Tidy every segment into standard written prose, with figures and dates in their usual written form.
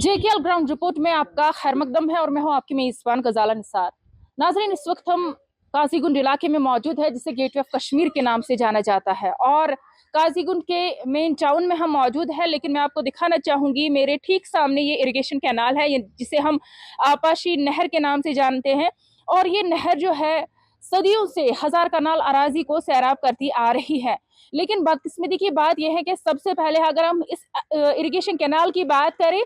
JKL ground report में आपका खैर मकदम है और मैं हूं आपकी मेज़बान गजाला निसार। नाजरीन, इस वक्त हम काजीगुंड इलाके में मौजूद है जिसे गेटवे ऑफ कश्मीर के नाम से जाना जाता है और काजीगुंड के मेन टाउन में हम मौजूद है। लेकिन मैं आपको दिखाना चाहूँगी, मेरे ठीक सामने ये इरिगेशन कैनाल है जिसे हम आपाशी नहर के नाम से जानते हैं। और ये नहर जो है सदियों से हजार कनाल अराजी को सैराब करती आ रही है। लेकिन बदकिस्मती की बात यह है कि सबसे पहले अगर हम इस इरिगेशन कैनाल की बात करें,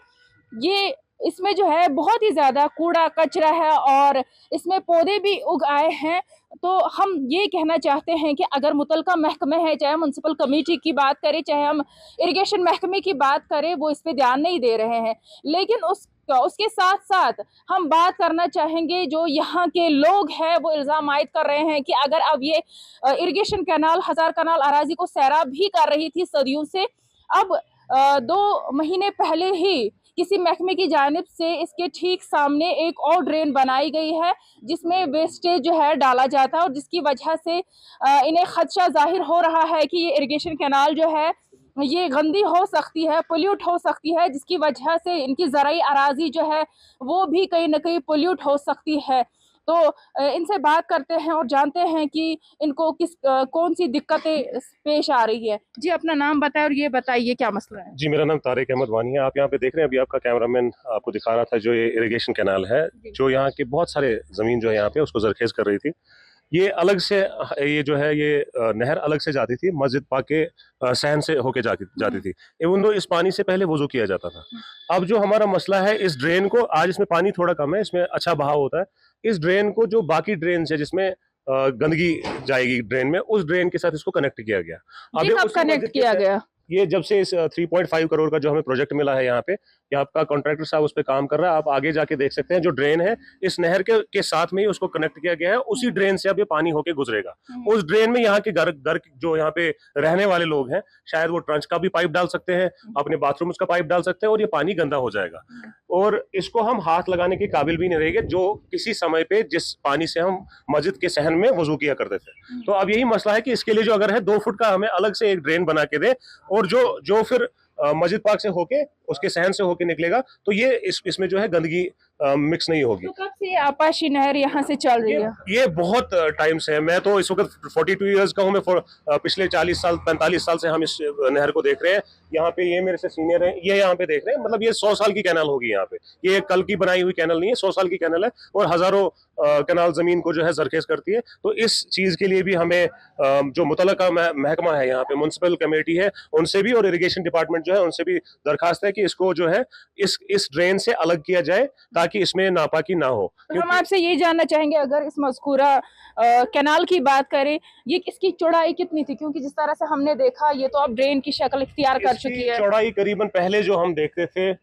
ये इसमें जो है बहुत ही ज़्यादा कूड़ा कचरा है और इसमें पौधे भी उग आए हैं। तो हम ये कहना चाहते हैं कि अगर मुतलका महकमे है, चाहे म्युनिसिपल कमेटी की बात करें, चाहे हम इरिगेशन महकमे की बात करें, वो इस पे ध्यान नहीं दे रहे हैं। लेकिन उसके साथ साथ हम बात करना चाहेंगे, जो यहाँ के लोग हैं वो इल्ज़ाम आयद कर रहे हैं कि अगर अब ये इरिगेशन कैनाल हजार कनाल अराजी को सैराब भी कर रही थी सदियों से, अब 2 महीने पहले ही किसी महकमे की जानिब से इसके ठीक सामने एक और ड्रेन बनाई गई है जिसमें वेस्टेज जो है डाला जाता है और जिसकी वजह से इन्हें खदशा जाहिर हो रहा है कि ये इरिगेशन कैनाल जो है ये गंदी हो सकती है, पोल्यूट हो सकती है, जिसकी वजह से इनकी ज़राई अराजी जो है वो भी कहीं ना कहीं पोल्यूट हो सकती है। तो इनसे बात करते हैं और जानते हैं कि इनको कौन सी दिक्कतें पेश आ रही है। जी, अपना नाम बताएं और ये बताइए क्या मसला है। जी, मेरा नाम तारिक अहमद वानी है। आप यहाँ पे देख रहे हैं, अभी आपका कैमरामैन आपको दिखा रहा था जो ये इरिगेशन कैनाल है, जो यहाँ के बहुत सारे ज़मीन जो है यहाँ पे उसको जरखेज कर रही थी। ये अलग से, ये जो है ये नहर अलग से जाती थी, मस्जिद पाक के सहन से होके जाती थी। इवन दो इस पानी से पहले वजू किया जाता था। अब जो हमारा मसला है, इस ड्रेन को, आज इसमें पानी थोड़ा कम है, इसमें अच्छा बहाव होता है। इस ड्रेन को, जो बाकी ड्रेन है जिसमें गंदगी जाएगी ड्रेन में, उस ड्रेन के साथ इसको कनेक्ट किया गया। अब कब कनेक्ट किया गया? ये जब से इस 3.5 करोड़ का जो हमें प्रोजेक्ट मिला है यहाँ पे, ये आपका कॉन्ट्रैक्टर साहब उस पे काम कर रहा है। आप आगे जाके देख सकते हैं, जो ड्रेन है इस नहर के साथ में ही उसको कनेक्ट किया गया है। उसी ड्रेन से अब ये पानी होके गुजरेगा। उस ड्रेन में यहाँ के घर जो यहाँ पे रहने वाले लोग हैं, शायद वो ट्रंच का भी पाइप डाल सकते हैं, अपने बाथरूम का पाइप डाल सकते हैं और ये पानी गंदा हो जाएगा और इसको हम हाथ लगाने के काबिल भी नहीं रहेंगे, जो किसी समय पे जिस पानी से हम मस्जिद के सहन में वजू किया करते थे। तो अब यही मसला है कि इसके लिए जो अगर है 2 फुट का हमें अलग से एक ड्रेन बना के दे और जो फिर मस्जिद पाक से होके उसके सहन से होके निकलेगा, तो ये इसमें जो है गंदगी मिक्स नहीं होगी। तो कब से ये आपाशी नहर यहाँ से चल रही है? ये बहुत टाइम से है। मैं तो इस वक्त 42 इयर्स का हूँ। मैं पिछले 40 साल 45 साल से हम इस नहर को देख रहे हैं। यहाँ पे ये मेरे से सीनियर हैं, ये यहाँ पे देख रहे हैं। मतलब ये 100 साल की कैनाल होगी यहाँ पे। ये कल की बनाई हुई कैनाल नहीं है, 100 साल की कैनाल है और हजारों कैनाल जमीन को जो है जरखेज करती है। तो इस चीज के लिए भी हमें जो मुतलका महकमा है यहाँ पे, म्युनिसिपल कमेटी है, उनसे भी और इरिगेशन डिपार्टमेंट जो है उनसे भी दरखास्त है कि इसको जो है इस ड्रेन से अलग किया जाए ताकि इसमें नापाकी ना हो। तो हम आपसे ये जानना चाहेंगे, अगर इस मज़कूरा कैनाल की बात करें, ये इसकी चौड़ाई कितनी थी? क्योंकि जिस तरह से हमने देखा, ये तो अब ड्रेन की शक्ल इख्तियार कर चुकी है। चौड़ाई करीबन पहले जो हम देखते थे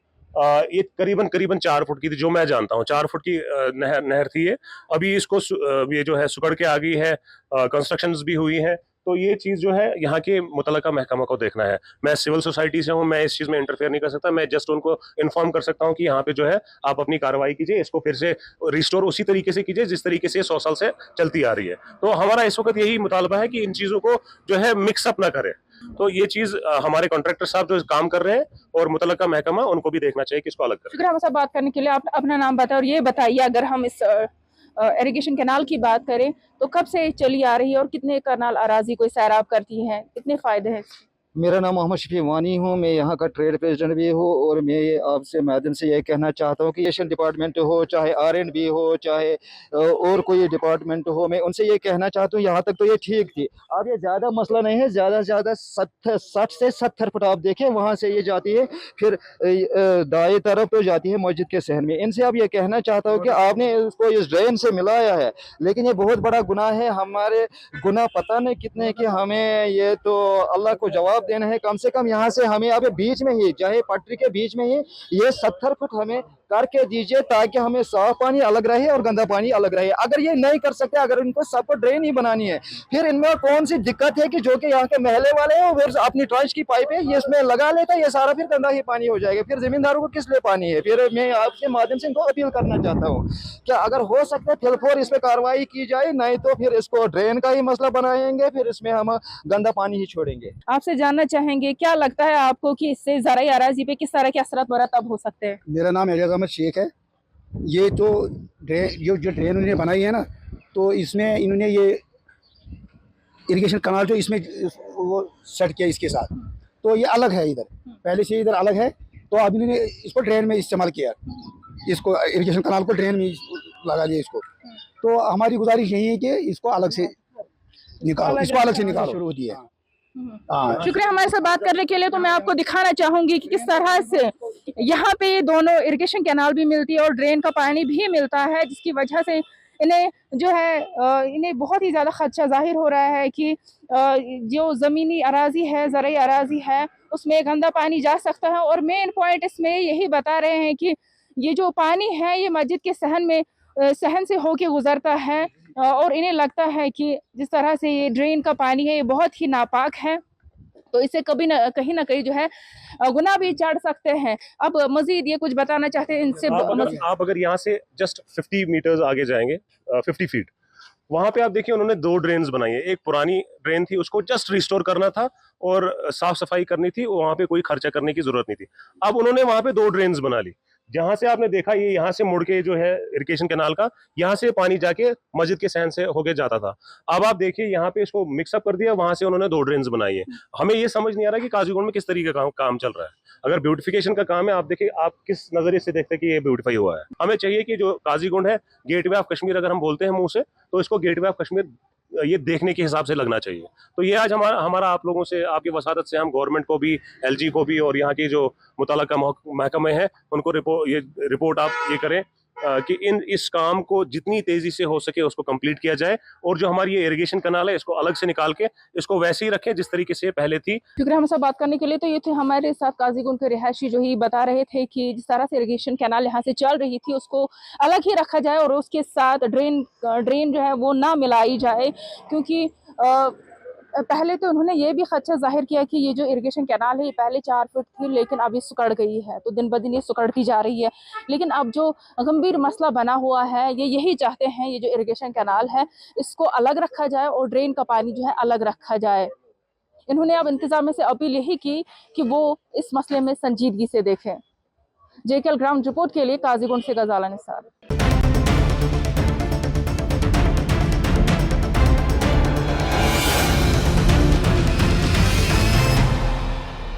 ये करीबन 4 फुट की थी, जो मैं जानता हूँ 4 फुट की नहर थी ये। अभी इसको ये जो है सुकड़ के आ गई है, कंस्ट्रक्शंस भी हुई है। तो ये चीज जो है यहाँ के मुतलका महकमा को देखना है। मैं सिविल सोसाइटी से हूँ, मैं इस चीज में इंटरफेयर नहीं कर सकता। मैं जस्ट उनको इन्फॉर्म कर सकता हूँ कि यहाँ पे जो है आप अपनी कार्रवाई कीजिए, इसको फिर से रिस्टोर उसी तरीके से कीजिए जिस तरीके से 100 साल से चलती आ रही है। तो हमारा इस वक्त यही मुतालबा है कि इन चीजों को जो है मिक्सअप ना करें। तो ये चीज हमारे कॉन्ट्रैक्टर साहब जो काम कर रहे हैं और मुतलका महकमा, उनको भी देखना चाहिए कि इसको अलग करें। शुक्रिया हमसे बात करने के लिए। आप अपना नाम बताएं और ये बताइए, अगर हम इस इरिगेशन कैनाल की बात करें तो कब से चली आ रही है और कितने कनाल अराजी को सैराब करती है, कितने फायदे हैं? मेरा नाम मोहम्मद शफी वानी हूँ। मैं यहाँ का ट्रेड प्रेसिडेंट भी हूँ और मैं आपसे माध्यम से ये कहना चाहता हूँ कि इरिगेशन डिपार्टमेंट हो, चाहे R&B हो, चाहे और कोई डिपार्टमेंट हो, मैं उनसे ये कहना चाहता हूँ यहाँ तक तो ये ठीक थी। अब ये ज़्यादा मसला नहीं है, ज़्यादा से ज़्यादा 60 से 70 फुट आप देखें, वहाँ से ये जाती है, फिर दाएं तरफ तो जाती है मस्जिद के सहन में। इनसे अब ये कहना चाहता हूँ कि आपने इसको इस ड्रेन से मिलाया है, लेकिन ये बहुत बड़ा गुनाह है। हमारे गुनाह पता नहीं कितने कि हमें ये तो अल्लाह को जवाब देना है। कम से कम यहाँ से हमें अब बीच में ही, चाहे पटरी के बीच में ही, ये 70 फुट हमें करके दीजिए ताकि हमें साफ पानी अलग रहे और गंदा पानी अलग रहे। अगर ये नहीं कर सकते, अगर इनको सबको ड्रेन ही बनानी है, फिर इनमें कौन सी दिक्कत है कि जो कि यहाँ के महले वाले हैं वो अपनी ट्रंच की पाइप है ये इसमें लगा लेता है, ये सारा फिर गंदा ही पानी हो जाएगा। फिर जमींदारों को किस लिए पानी है? फिर मैं आपके माध्यम से इनको अपील करना चाहता हूँ, क्या अगर हो सकता है फिलफोर इस पर कार्रवाई की जाए, नहीं तो फिर इसको ड्रेन का ही मसला बनाएंगे, फिर इसमें हम गंदा पानी ही छोड़ेंगे। आपसे जानना चाहेंगे क्या लगता है आपको कि इससे ज़राई अराजी पे किस तरह के असरात मुरतब हो सकते हैं? मेरा नाम एजाज अहमद शेख है। ये तो जो ड्रेन उन्होंने बनाई है ना, तो इसमें इन्होंने ये इरिगेशन कनाल जो इसमें वो सेट किया इसके साथ, तो ये अलग है इधर, पहले से इधर अलग है। तो अब इन्होंने इसको ड्रेन में इस्तेमाल किया, इसको इरिगेशन कनाल को ड्रेन में लगा दिया इसको। तो हमारी गुजारिश यही है कि इसको अलग से निकालो, इसको अलग से निकालो। शुरू होती है। हाँ, शुक्रिया हमारे साथ बात करने के लिए। तो मैं आपको दिखाना चाहूंगी कि किस तरह से यहाँ पे दोनों इरिगेशन कैनाल भी मिलती है और ड्रेन का पानी भी मिलता है, जिसकी वजह से इन्हें जो है इन्हें बहुत ही ज़्यादा खदशा जाहिर हो रहा है कि जो ज़मीनी अराजी है, ज़राई अराजी है, उसमें गंदा पानी जा सकता है। और मेन पॉइंट इसमें यही बता रहे हैं कि ये जो पानी है ये मस्जिद के सहन से होके गुजरता है और इन्हें लगता है कि जिस तरह से ये ड्रेन का पानी है ये बहुत ही नापाक है, तो इसे कभी ना कहीं जो है गुनाह भी चढ़ सकते हैं। अब मजीद ये कुछ बताना चाहते हैं इनसे। आप अगर यहाँ से जस्ट 50 मीटर्स आगे जाएंगे, 50 फीट, वहां पे आप देखिए उन्होंने 2 ड्रेन्स बनाई है। एक पुरानी ड्रेन थी, उसको जस्ट रिस्टोर करना था और साफ सफाई करनी थी, वहां पे कोई खर्चा करने की जरूरत नहीं थी। अब उन्होंने वहां पे 2 ड्रेन्स बना ली, जहां से आपने देखा ये यहाँ से मुड़ के जो है इरिगेशन कैनाल का, यहाँ से पानी जाके मस्जिद के सहन से होके जाता था। अब आप देखिए यहाँ पे इसको मिक्सअप कर दिया, वहां से उन्होंने 2 ड्रेन्स बनाई है। हमें ये समझ नहीं आ रहा कि काजीगुंड में किस तरीके का काम चल रहा है। अगर ब्यूटिफिकेशन का काम है, आप देखिए आप किस नजरिए से देखते हैं कि ये ब्यूटीफाई हुआ है। हमें चाहिए कि जो काजीगुंड है, गेटवे ऑफ कश्मीर अगर हम बोलते हैं मुंह से, तो इसको गेटवे ऑफ कश्मीर ये देखने के हिसाब से लगना चाहिए। तो ये आज हमारा आप लोगों से, आपकी वसादत से हम गवर्नमेंट को भी, एलजी को भी और यहाँ की जो मुतल्लिका महकमे हैं उनको रिपोर्ट आप ये करें कि इस काम को जितनी तेजी से हो सके उसको कंप्लीट किया जाए, और जो हमारी ये इरिगेशन कनाल है इसको अलग से निकाल के इसको वैसे ही रखें जिस तरीके से पहले थी। शुक्रिया हमसे बात करने के लिए। तो ये थे हमारे साथ काजीगुंड के रिहायशी जो ही बता रहे थे कि जिस तरह से इरिगेशन कैनाल यहाँ से चल रही थी उसको अलग ही रखा जाए और उसके साथ ड्रेन जो है वो ना मिलाई जाए, क्योंकि पहले तो उन्होंने ये भी खदशा जाहिर किया कि ये जो इरिगेशन कैनाल है ये पहले 4 फुट थी लेकिन अब ये सुकड़ गई है, तो दिन ब दिन ये सुकड़ती जा रही है। लेकिन अब जो गंभीर मसला बना हुआ है ये यही चाहते हैं, ये जो इरिगेशन कैनाल है इसको अलग रखा जाए और ड्रेन का पानी जो है अलग रखा जाए। इन्होंने अब इंतजामिया से अपील यही की कि वो इस मसले में संजीदगी से देखें। जेकेएल ग्राउंड रिपोर्ट के लिए काजीगुंड से गजाला निसार।